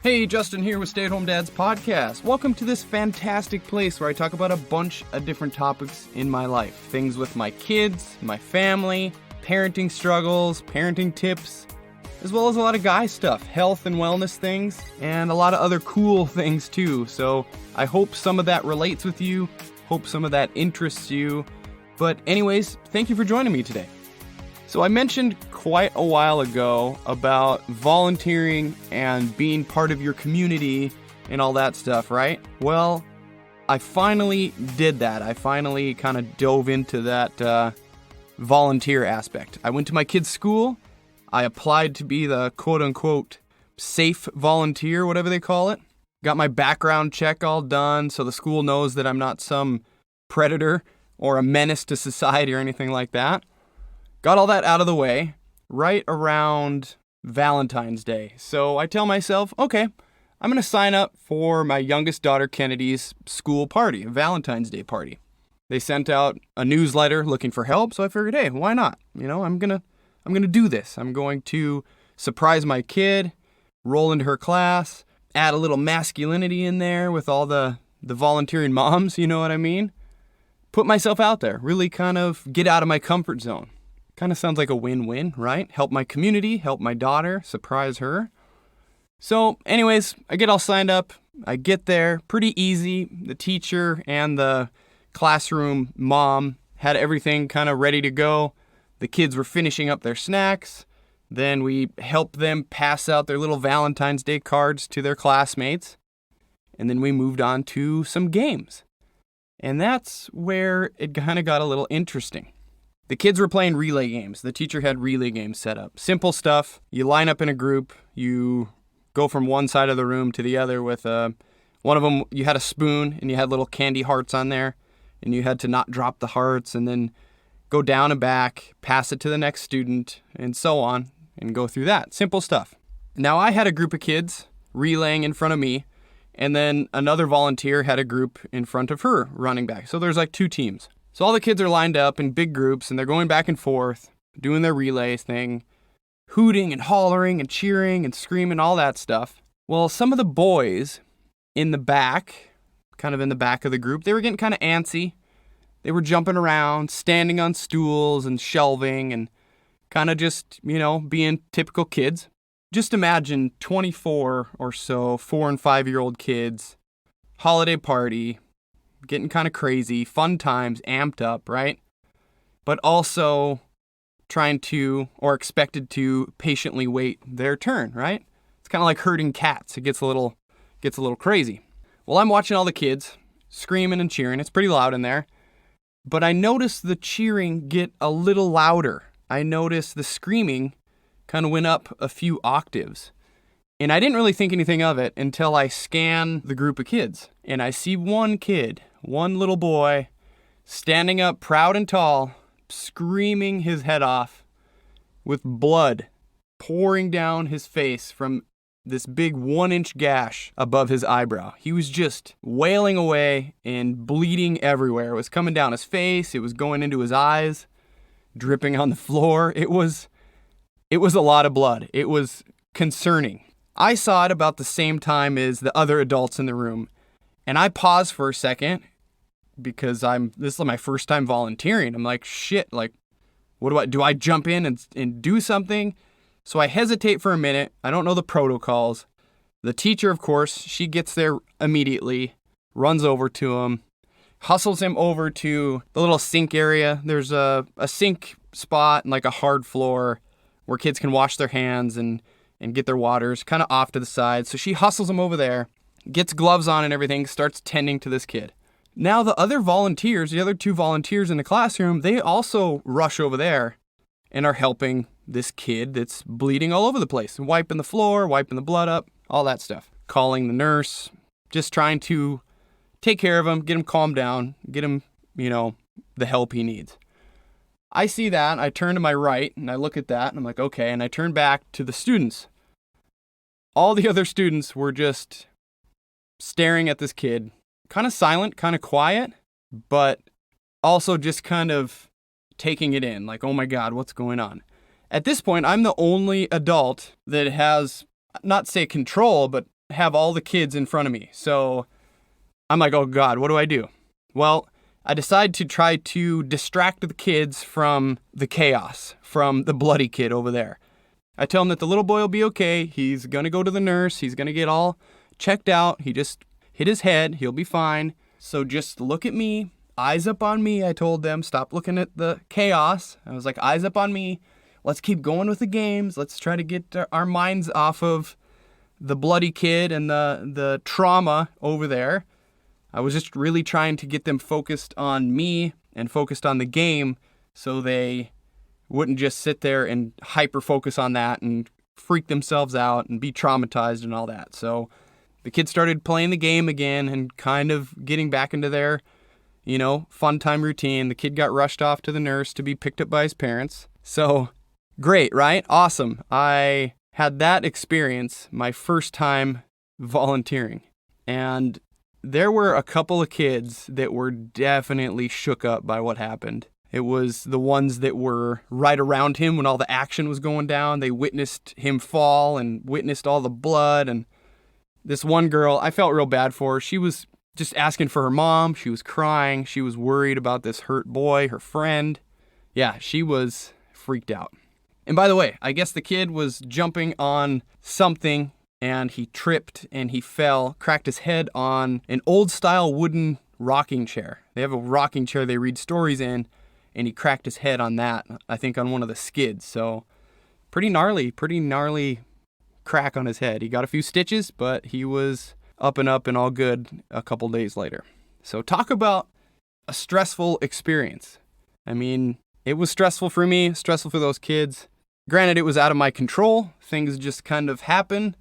Hey, Justin here with Stay at Home Dad's podcast. Welcome to this fantastic place where I talk about a bunch of different topics in my life. Things with my kids, my family, parenting struggles, parenting tips, as well as a lot of guy stuff, health and wellness things, and a lot of other cool things too. So I hope some of that relates with you, hope some of that interests you. But anyways, thank you for joining me today. So I mentioned quite a while ago about volunteering and being part of your community and all that stuff, right? Well, I finally did that. I finally kind of dove into that volunteer aspect. I went to my kid's school. I applied to be the quote-unquote safe volunteer, whatever they call it. Got my background check all done so the school knows that I'm not some predator or a menace to society or anything like that. Got all that out of the way right around Valentine's Day. So I tell myself, okay, I'm going to sign up for my youngest daughter Kennedy's school party, a Valentine's Day party. They sent out a newsletter looking for help, so I figured, hey, why not? You know, I'm going to do this. I'm going to surprise my kid, roll into her class, add a little masculinity in there with all the volunteering moms, you know what I mean? Put myself out there, really kind of get out of my comfort zone. Kind of sounds like a win-win, right? Help my community, help my daughter, surprise her. So anyways, I get all signed up. I get there, pretty easy. The teacher and the classroom mom had everything kind of ready to go. The kids were finishing up their snacks. Then we helped them pass out their little Valentine's Day cards to their classmates. And then we moved on to some games. And that's where it kind of got a little interesting. The kids were playing relay games. The teacher had relay games set up. Simple stuff. You line up in a group. You go from one side of the room to the other with one of them, you had a spoon and you had little candy hearts on there. And you had to not drop the hearts and then go down and back, pass it to the next student, and so on, and go through that. Simple stuff. Now, I had a group of kids relaying in front of me, and then another volunteer had a group in front of her running back. So there's like two teams. So all the kids are lined up in big groups, and they're going back and forth, doing their relay thing, hooting and hollering and cheering and screaming, all that stuff. Well, some of the boys in the back, kind of in the back of the group, they were getting kind of antsy. They were jumping around, standing on stools and shelving and kind of just, you know, being typical kids. Just imagine 24 or so 4- and 5-year-old kids, holiday party, getting kind of crazy, fun times, amped up, right? But also trying to, or expected to, patiently wait their turn, right? It's kind of like herding cats. It gets a little crazy. Well, I'm watching all the kids screaming and cheering. It's pretty loud in there. But I noticed the cheering get a little louder. I noticed the screaming kind of went up a few octaves. And I didn't really think anything of it until I scan the group of kids. And I see one kid, one little boy, standing up proud and tall, screaming his head off with blood pouring down his face from this big 1-inch gash above his eyebrow. He was just wailing away and bleeding everywhere. It was coming down his face. It was going into his eyes, dripping on the floor. It was a lot of blood. It was concerning. I saw it about the same time as the other adults in the room. And I paused for a second because this is my first time volunteering. I'm like, shit, like, what do I jump in and do something? So I hesitate for a minute. I don't know the protocols. The teacher, of course, she gets there immediately, runs over to him, hustles him over to the little sink area. There's a sink spot and like a hard floor where kids can wash their hands and get their waters kind of off to the side. So she hustles him over there, gets gloves on and everything, starts tending to this kid. Now the other volunteers, the other two volunteers in the classroom, they also rush over there and are helping this kid that's bleeding all over the place, wiping the floor, wiping the blood up, all that stuff. Calling the nurse, just trying to take care of him, get him calmed down, get him, the help he needs. I see that, I turn to my right, and I look at that, and I'm like, okay, and I turn back to the students. All the other students were just staring at this kid, kind of silent, kind of quiet, but also just kind of taking it in, like, oh my God, what's going on? At this point, I'm the only adult that has, not say control, but have all the kids in front of me. So I'm like, oh God, what do I do? Well, I decide to try to distract the kids from the chaos, from the bloody kid over there. I tell him that the little boy will be okay. He's going to go to the nurse. He's going to get all checked out. He just hit his head. He'll be fine. So just look at me. Eyes up on me, I told them. Stop looking at the chaos. I was like, eyes up on me. Let's keep going with the games. Let's try to get our minds off of the bloody kid and the trauma over there. I was just really trying to get them focused on me and focused on the game so they wouldn't just sit there and hyper-focus on that and freak themselves out and be traumatized and all that. So the kids started playing the game again and kind of getting back into their fun time routine. The kid got rushed off to the nurse to be picked up by his parents. So great, right? Awesome. I had that experience, my first time volunteering. And there were a couple of kids that were definitely shook up by what happened. It was the ones that were right around him when all the action was going down. They witnessed him fall and witnessed all the blood. And this one girl, I felt real bad for her. She was just asking for her mom. She was crying. She was worried about this hurt boy, her friend. Yeah, she was freaked out. And by the way, I guess the kid was jumping on something and he tripped and he fell, cracked his head on an old style wooden rocking chair. They have a rocking chair they read stories in, and he cracked his head on that, I think on one of the skids. So pretty gnarly crack on his head. He got a few stitches, but he was up and all good a couple days later. So talk about a stressful experience. I mean, it was stressful for me, stressful for those kids. Granted, it was out of my control. Things just kind of happen.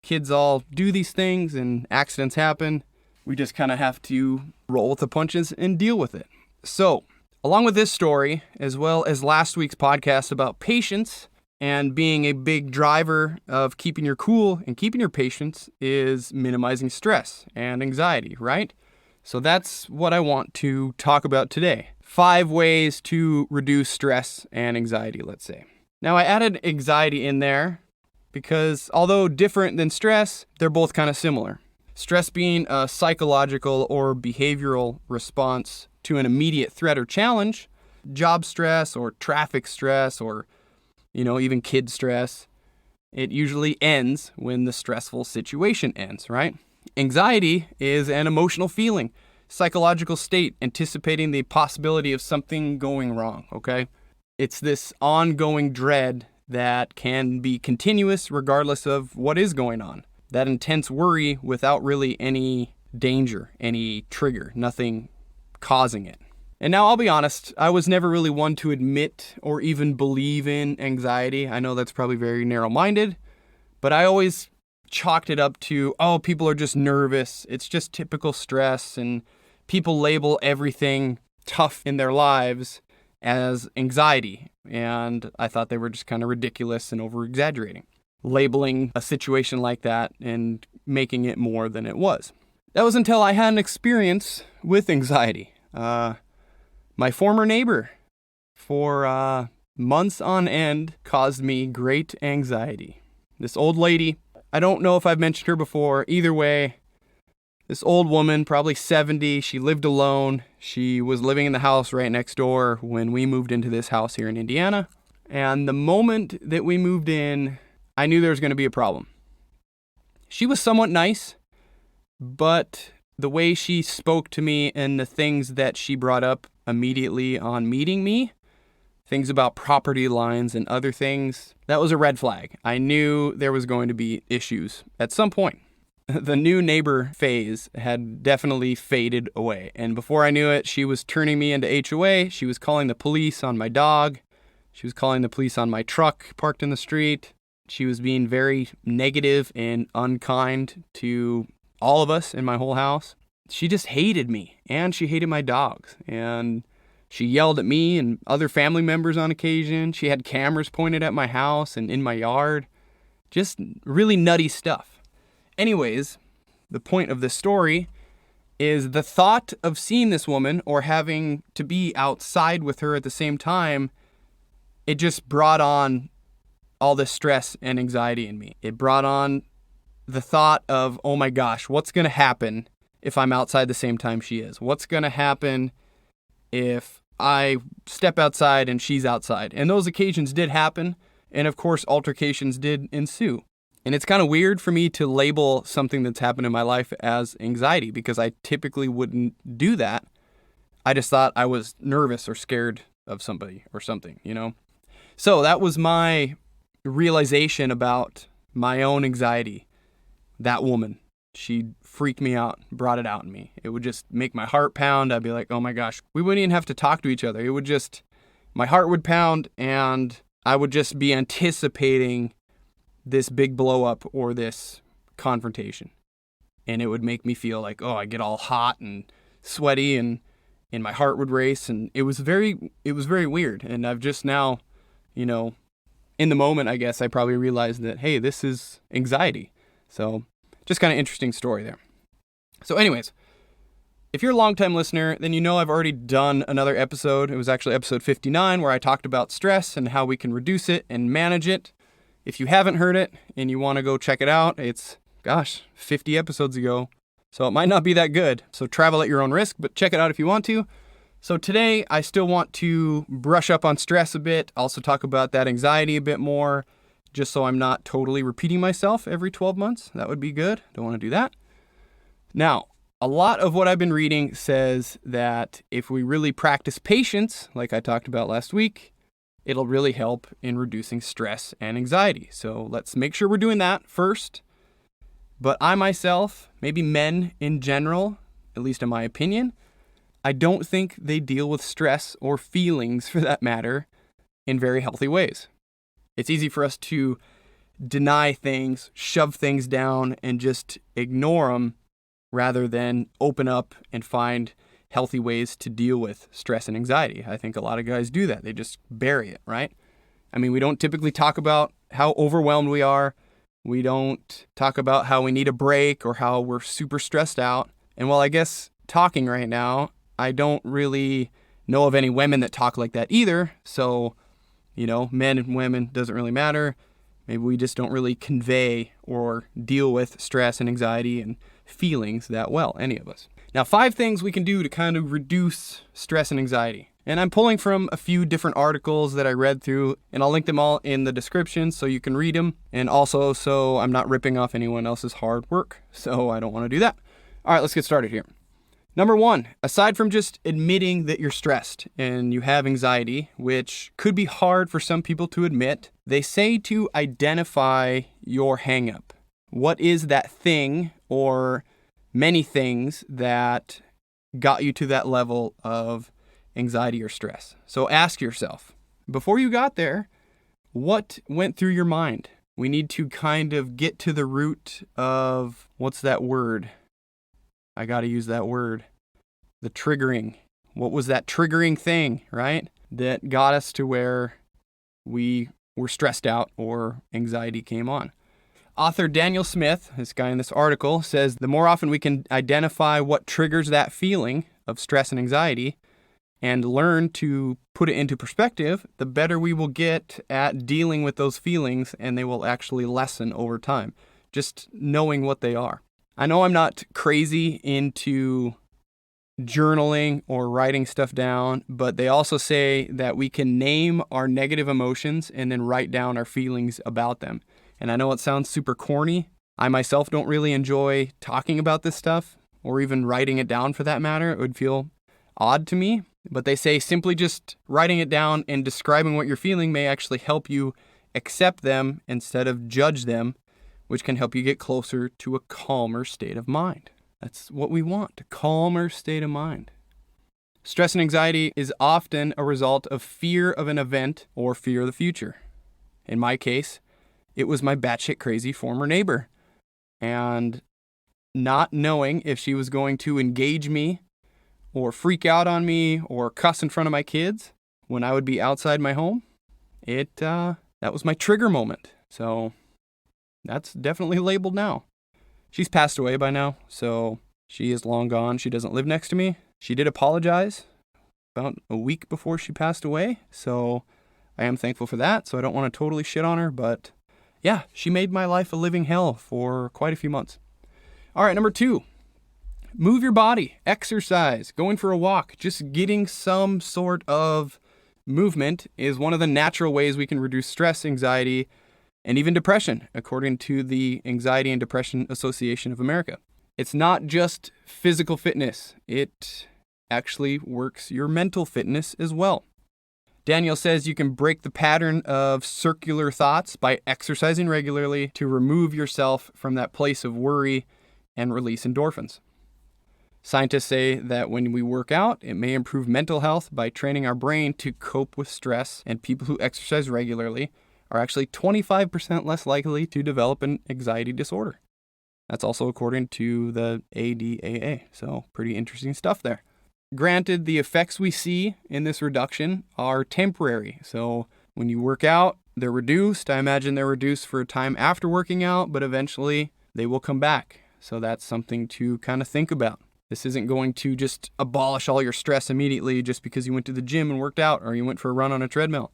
Kids all do these things and accidents happen. We just kind of have to roll with the punches and deal with it. So, along with this story, as well as last week's podcast about patience, and being a big driver of keeping your cool and keeping your patience is minimizing stress and anxiety, right? So that's what I want to talk about today. 5 ways to reduce stress and anxiety, let's say. Now, I added anxiety in there because although different than stress, they're both kind of similar. Stress being a psychological or behavioral response to an immediate threat or challenge, job stress or traffic stress or even kid stress, it usually ends when the stressful situation ends, right? Anxiety is an emotional feeling, psychological state anticipating the possibility of something going wrong, okay? It's this ongoing dread that can be continuous regardless of what is going on. That intense worry without really any danger, any trigger, nothing causing it. And now I'll be honest, I was never really one to admit or even believe in anxiety. I know that's probably very narrow-minded, but I always chalked it up to, oh, people are just nervous. It's just typical stress, and people label everything tough in their lives as anxiety. And I thought they were just kind of ridiculous and over-exaggerating, labeling a situation like that and making it more than it was. That was until I had an experience with anxiety. My former neighbor, for months on end, caused me great anxiety. This old lady, I don't know if I've mentioned her before. Either way, this old woman, probably 70, she lived alone. She was living in the house right next door when we moved into this house here in Indiana. And the moment that we moved in, I knew there was going to be a problem. She was somewhat nice, but the way she spoke to me and the things that she brought up immediately on meeting me, things about property lines and other things, that was a red flag. I knew there was going to be issues at some point. The new neighbor phase had definitely faded away. And before I knew it, she was turning me into HOA. She was calling the police on my dog. She was calling the police on my truck parked in the street. She was being very negative and unkind to all of us in my whole house. She just hated me, and she hated my dogs, and she yelled at me and other family members on occasion. She had cameras pointed at my house and in my yard. Just really nutty stuff. Anyways, the point of this story is the thought of seeing this woman or having to be outside with her at the same time, it just brought on all this stress and anxiety in me. It brought on the thought of, oh my gosh, what's going to happen if I'm outside the same time she is? What's going to happen if I step outside and she's outside? And those occasions did happen. And of course, altercations did ensue. And it's kind of weird for me to label something that's happened in my life as anxiety because I typically wouldn't do that. I just thought I was nervous or scared of somebody or something, So that was my realization about my own anxiety. That woman, she freaked me out, brought it out in me. It would just make my heart pound. I'd be like, oh my gosh, we wouldn't even have to talk to each other. It would just, my heart would pound and I would just be anticipating this big blow up or this confrontation. And it would make me feel like, oh, I get all hot and sweaty and my heart would race. And it was very weird. And I've just now, in the moment, I guess I probably realized that, hey, this is anxiety. So just kind of interesting story there. So anyways, if you're a longtime listener, then you know I've already done another episode. It was actually episode 59 where I talked about stress and how we can reduce it and manage it. If you haven't heard it and you want to go check it out, it's, 50 episodes ago. So it might not be that good. So travel at your own risk, but check it out if you want to. So today I still want to brush up on stress a bit, also talk about that anxiety a bit more, just so I'm not totally repeating myself every 12 months. That would be good. Don't want to do that. Now, a lot of what I've been reading says that if we really practice patience, like I talked about last week, it'll really help in reducing stress and anxiety. So let's make sure we're doing that first. But I myself, maybe men in general, at least in my opinion, I don't think they deal with stress or feelings for that matter in very healthy ways. It's easy for us to deny things, shove things down, and just ignore them rather than open up and find healthy ways to deal with stress and anxiety. I think a lot of guys do that. They just bury it, right? I mean, we don't typically talk about how overwhelmed we are. We don't talk about how we need a break or how we're super stressed out. And while I guess talking right now, I don't really know of any women that talk like that either. So, men and women doesn't really matter. Maybe we just don't really convey or deal with stress and anxiety and feelings that well, any of us. Now, 5 things we can do to kind of reduce stress and anxiety. And I'm pulling from a few different articles that I read through, and I'll link them all in the description so you can read them. And also, so I'm not ripping off anyone else's hard work. So I don't want to do that. All right, let's get started here. Number 1, aside from just admitting that you're stressed and you have anxiety, which could be hard for some people to admit, they say to identify your hang-up. What is that thing or many things that got you to that level of anxiety or stress? So ask yourself, before you got there, what went through your mind? We need to kind of get to the root of, what's that word? I got to use that word. The triggering. What was that triggering thing, right? That got us to where we were stressed out or anxiety came on. Author Daniel Smith, this guy in this article, says the more often we can identify what triggers that feeling of stress and anxiety and learn to put it into perspective, the better we will get at dealing with those feelings and they will actually lessen over time. Just knowing what they are. I know I'm not crazy into journaling or writing stuff down, but they also say that we can name our negative emotions and then write down our feelings about them. And I know it sounds super corny. I myself don't really enjoy talking about this stuff or even writing it down for that matter. It would feel odd to me, but they say simply just writing it down and describing what you're feeling may actually help you accept them instead of judge them, which can help you get closer to a calmer state of mind. That's what we want, a calmer state of mind. Stress and anxiety is often a result of fear of an event or fear of the future. In my case, it was my batshit crazy former neighbor. And not knowing if she was going to engage me or freak out on me or cuss in front of my kids when I would be outside my home, that was my trigger moment. So that's definitely labeled now. She's passed away by now, so she is long gone. She doesn't live next to me. She did apologize about a week before she passed away, so I am thankful for that. So I don't want to totally shit on her, but yeah, she made my life a living hell for quite a few months. All right, number 2, move your body, exercise, going for a walk, just getting some sort of movement is one of the natural ways we can reduce stress, anxiety, and even depression, according to the Anxiety and Depression Association of America. It's not just physical fitness. It actually works your mental fitness as well. Daniel says you can break the pattern of circular thoughts by exercising regularly to remove yourself from that place of worry and release endorphins. Scientists say that when we work out, it may improve mental health by training our brain to cope with stress, and people who exercise regularly are actually 25% less likely to develop an anxiety disorder. That's also according to the ADAA, so pretty interesting stuff there. Granted, the effects we see in this reduction are temporary, so when you work out, they're reduced. I imagine they're reduced for a time after working out, but eventually they will come back. So that's something to kind of think about. This isn't going to just abolish all your stress immediately just because you went to the gym and worked out or you went for a run on a treadmill.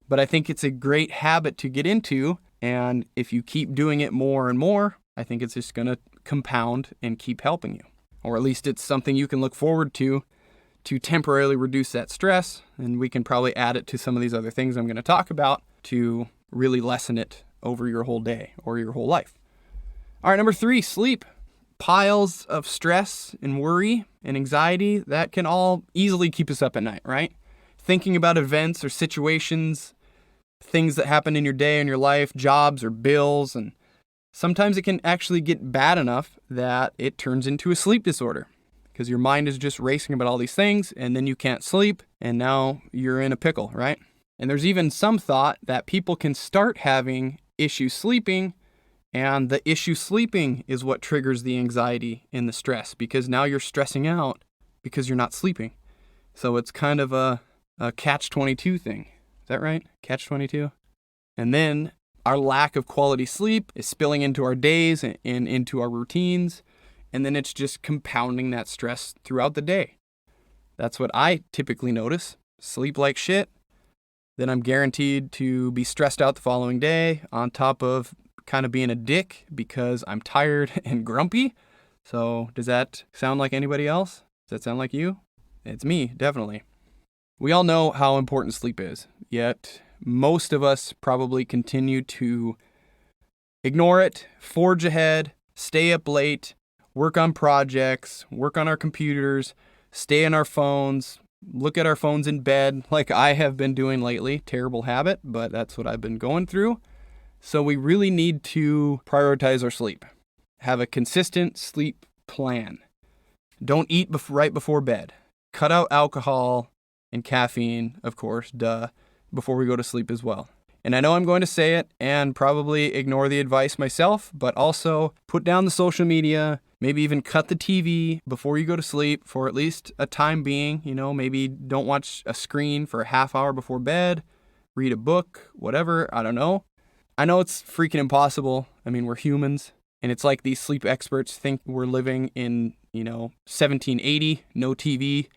But I think it's a great habit to get into, and if you keep doing it more and more, I think it's just going to compound and keep helping you. Or at least it's something you can look forward to temporarily reduce that stress, and we can probably add it to some of these other things I'm going to talk about to really lessen it over your whole day or your whole life. All right, number 3, sleep. Piles of stress and worry and anxiety, that can all easily keep us up at night, right? Thinking about events or situations, things that happen in your day and your life, jobs or bills, and sometimes it can actually get bad enough that it turns into a sleep disorder because your mind is just racing about all these things, and then you can't sleep, and now you're in a pickle, right? And there's even some thought that people can start having issues sleeping, and the issue sleeping is what triggers the anxiety and the stress, because now you're stressing out because you're not sleeping. So it's kind of a catch-22 thing. Is that right? Catch-22? And then our lack of quality sleep is spilling into our days and into our routines, and then it's just compounding that stress throughout the day. That's what I typically notice. Sleep like shit, then I'm guaranteed to be stressed out the following day, on top of kind of being a dick because I'm tired and grumpy. So does that sound like anybody else? Does that sound like you? It's me, definitely. We all know how important sleep is, yet most of us probably continue to ignore it, forge ahead, stay up late, work on projects, work on our computers, stay on our phones, look at our phones in bed like I have been doing lately. Terrible habit, but that's what I've been going through. So we really need to prioritize our sleep. Have a consistent sleep plan. Don't eat right before bed. Cut out alcohol and caffeine, of course, before we go to sleep as well. And I know I'm going to say it and probably ignore the advice myself, but also put down the social media, maybe even cut the TV before you go to sleep for at least a time being. Maybe don't watch a screen for a half hour before bed, read a book, whatever, I don't know. I know it's freaking impossible. I mean, we're humans, and it's like these sleep experts think we're living in, 1780, no TV,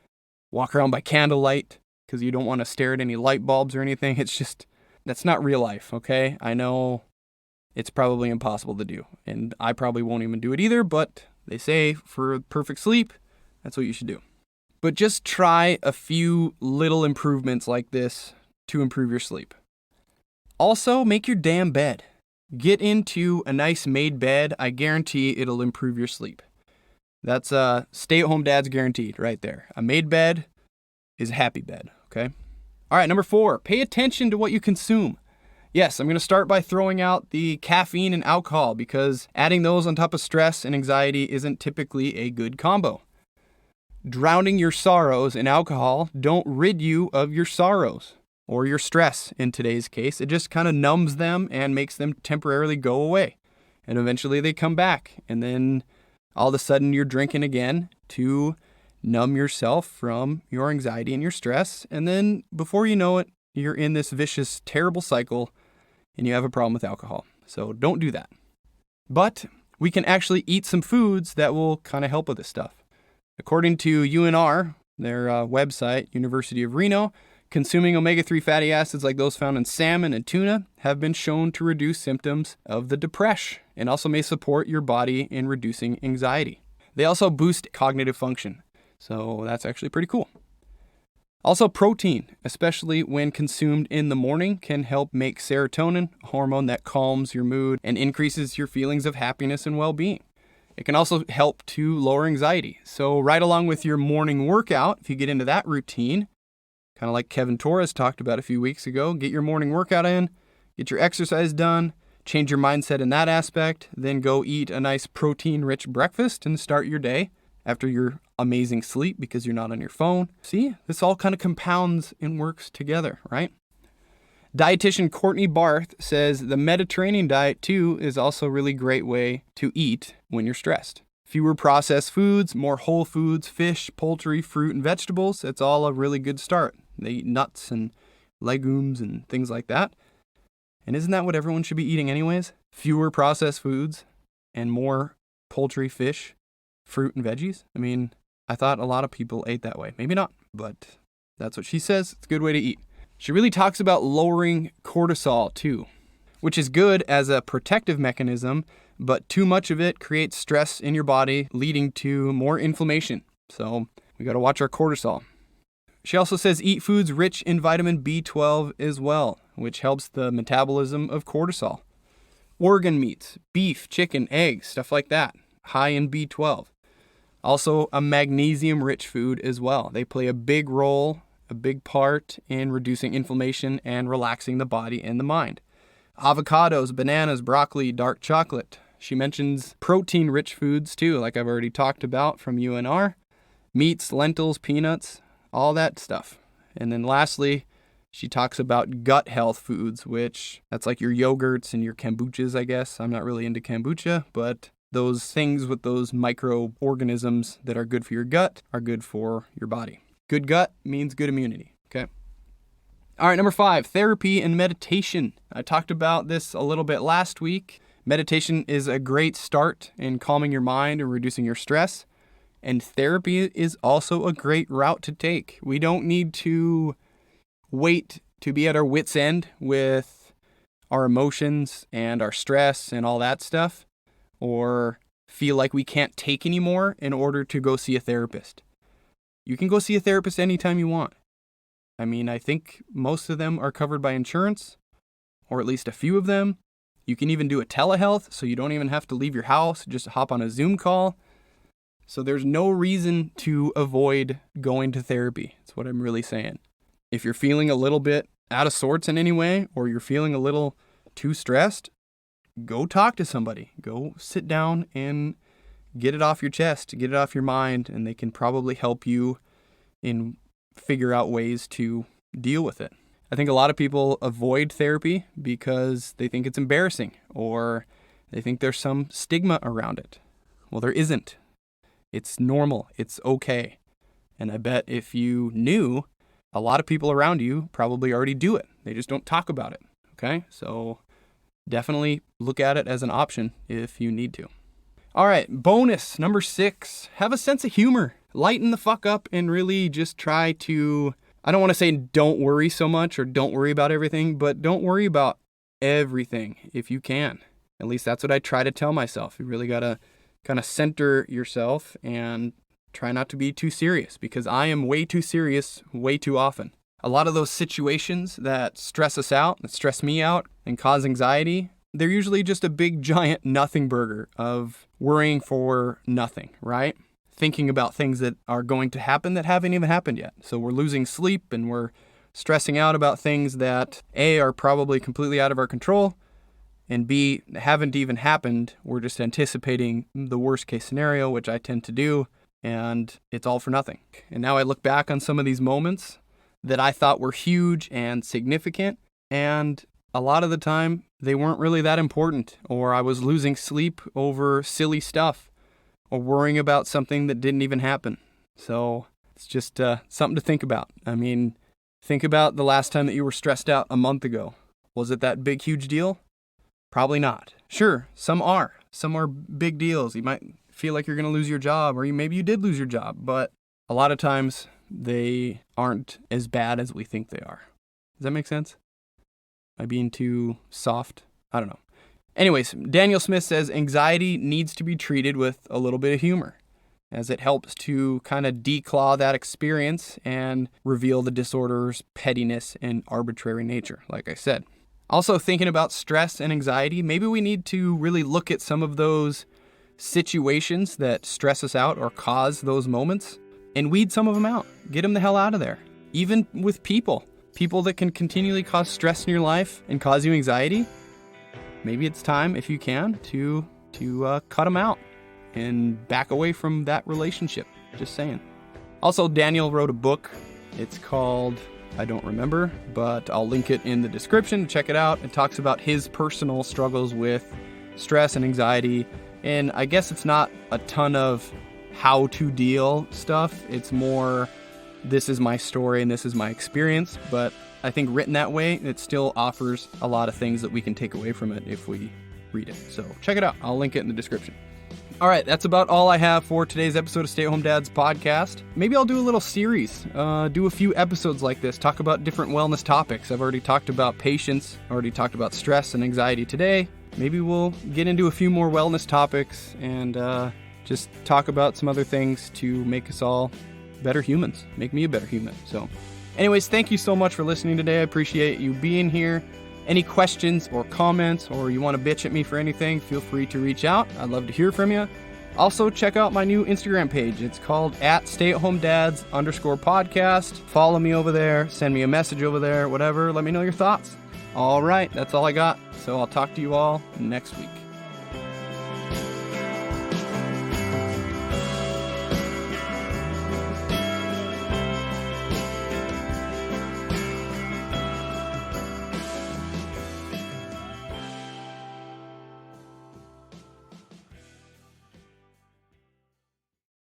walk around by candlelight because you don't want to stare at any light bulbs or anything. It's just, that's not real life, okay? I know it's probably impossible to do, and I probably won't even do it either, but they say for perfect sleep, that's what you should do. But just try a few little improvements like this to improve your sleep. Also, make your damn bed. Get into a nice made bed. I guarantee it'll improve your sleep. That's stay-at-home dads guaranteed right there. A made bed is a happy bed, okay? All right, number 4, pay attention to what you consume. Yes, I'm going to start by throwing out the caffeine and alcohol because adding those on top of stress and anxiety isn't typically a good combo. Drowning your sorrows in alcohol don't rid you of your sorrows. Or your stress in today's case. It just kind of numbs them and makes them temporarily go away. And eventually they come back. And then all of a sudden you're drinking again to numb yourself from your anxiety and your stress. And then before you know it, you're in this vicious, terrible cycle and you have a problem with alcohol. So don't do that. But we can actually eat some foods that will kind of help with this stuff. According to UNR, their website, University of Reno, Consuming omega-3 fatty acids like those found in salmon and tuna have been shown to reduce symptoms of the depression and also may support your body in reducing anxiety. They also boost cognitive function, so that's actually pretty cool. Also, protein, especially when consumed in the morning, can help make serotonin, a hormone that calms your mood and increases your feelings of happiness and well-being. It can also help to lower anxiety. So right along with your morning workout, if you get into that routine, kind of like Kevin Torres talked about a few weeks ago, get your morning workout in, get your exercise done, change your mindset in that aspect, then go eat a nice protein-rich breakfast and start your day after your amazing sleep because you're not on your phone. See, this all kind of compounds and works together, right? Dietitian Courtney Barth says the Mediterranean diet too is also a really great way to eat when you're stressed. Fewer processed foods, more whole foods, fish, poultry, fruit, and vegetables. It's all a really good start. They eat nuts and legumes and things like that. And isn't that what everyone should be eating anyways? Fewer processed foods and more poultry, fish, fruit, and veggies. I mean, I thought a lot of people ate that way. Maybe not, but that's what she says. It's a good way to eat. She really talks about lowering cortisol too, which is good as a protective mechanism, but too much of it creates stress in your body, leading to more inflammation. So we got to watch our cortisol. She also says eat foods rich in vitamin B12 as well, which helps the metabolism of cortisol. Organ meats, beef, chicken, eggs, stuff like that, high in B12. Also a magnesium-rich food as well. They play a big role, a big part in reducing inflammation and relaxing the body and the mind. Avocados, bananas, broccoli, dark chocolate. She mentions protein-rich foods too, like I've already talked about from UNR. Meats, lentils, peanuts, all that stuff. And then lastly, she talks about gut health foods, which that's like your yogurts and your kombuchas, I guess. I'm not really into kombucha, but those things with those microorganisms that are good for your gut are good for your body. Good gut means good immunity, okay? All right, number 5, therapy and meditation. I talked about this a little bit last week. Meditation is a great start in calming your mind and reducing your stress. And therapy is also a great route to take. We don't need to wait to be at our wits' end with our emotions and our stress and all that stuff, or feel like we can't take anymore in order to go see a therapist. You can go see a therapist anytime you want. I mean, I think most of them are covered by insurance, or at least a few of them. You can even do a telehealth, so you don't even have to leave your house, just hop on a Zoom call. So there's no reason to avoid going to therapy. That's what I'm really saying. If you're feeling a little bit out of sorts in any way, or you're feeling a little too stressed, go talk to somebody. Go sit down and get it off your chest, get it off your mind, and they can probably help you in figure out ways to deal with it. I think a lot of people avoid therapy because they think it's embarrassing, or they think there's some stigma around it. Well, there isn't. It's normal. It's okay. And I bet if you knew, a lot of people around you probably already do it. They just don't talk about it. Okay? So definitely look at it as an option if you need to. All right. Bonus number 6. Have a sense of humor. Lighten the fuck up and really just try to, I don't want to say don't worry so much or don't worry about everything, but don't worry about everything if you can. At least that's what I try to tell myself. You really got to kind of center yourself and try not to be too serious, because I am way too serious way too often. A lot of those situations that stress us out, that stress me out and cause anxiety, they're usually just a big giant nothing burger of worrying for nothing, right? Thinking about things that are going to happen that haven't even happened yet. So we're losing sleep and we're stressing out about things that A, are probably completely out of our control, and B, haven't even happened. We're just anticipating the worst case scenario, which I tend to do, and it's all for nothing. And now I look back on some of these moments that I thought were huge and significant, and a lot of the time they weren't really that important, or I was losing sleep over silly stuff, or worrying about something that didn't even happen. So it's just something to think about. I mean, think about the last time that you were stressed out a month ago. Was it that big, huge deal? Probably not. Sure, some are. Some are big deals. You might feel like you're going to lose your job, or maybe you did lose your job. But a lot of times, they aren't as bad as we think they are. Does that make sense? Am I being too soft? I don't know. Anyways, Daniel Smith says anxiety needs to be treated with a little bit of humor, as it helps to kind of declaw that experience and reveal the disorder's pettiness and arbitrary nature, like I said. Also, thinking about stress and anxiety, maybe we need to really look at some of those situations that stress us out or cause those moments and weed some of them out. Get them the hell out of there. Even with people that can continually cause stress in your life and cause you anxiety, maybe it's time, if you can, to cut them out and back away from that relationship. Just saying. Also, Daniel wrote a book. It's called, I don't remember, but I'll link it in the description. Check it out. It talks about his personal struggles with stress and anxiety. And I guess it's not a ton of how to deal stuff. It's more, this is my story and this is my experience. But I think written that way, it still offers a lot of things that we can take away from it if we read it. So check it out. I'll link it in the description. All right, that's about all I have for today's episode of Stay at Home Dads podcast. Maybe I'll do a little series, do a few episodes like this, talk about different wellness topics. I've already talked about patience, already talked about stress and anxiety today. Maybe we'll get into a few more wellness topics and just talk about some other things to make us all better humans, make me a better human. So anyways, thank you so much for listening today. I appreciate you being here. Any questions or comments, or you want to bitch at me for anything, feel free to reach out. I'd love to hear from you. Also, check out my new Instagram page. It's called @stayathomedads_podcast. Follow me over there. Send me a message over there, whatever. Let me know your thoughts. All right, that's all I got. So I'll talk to you all next week.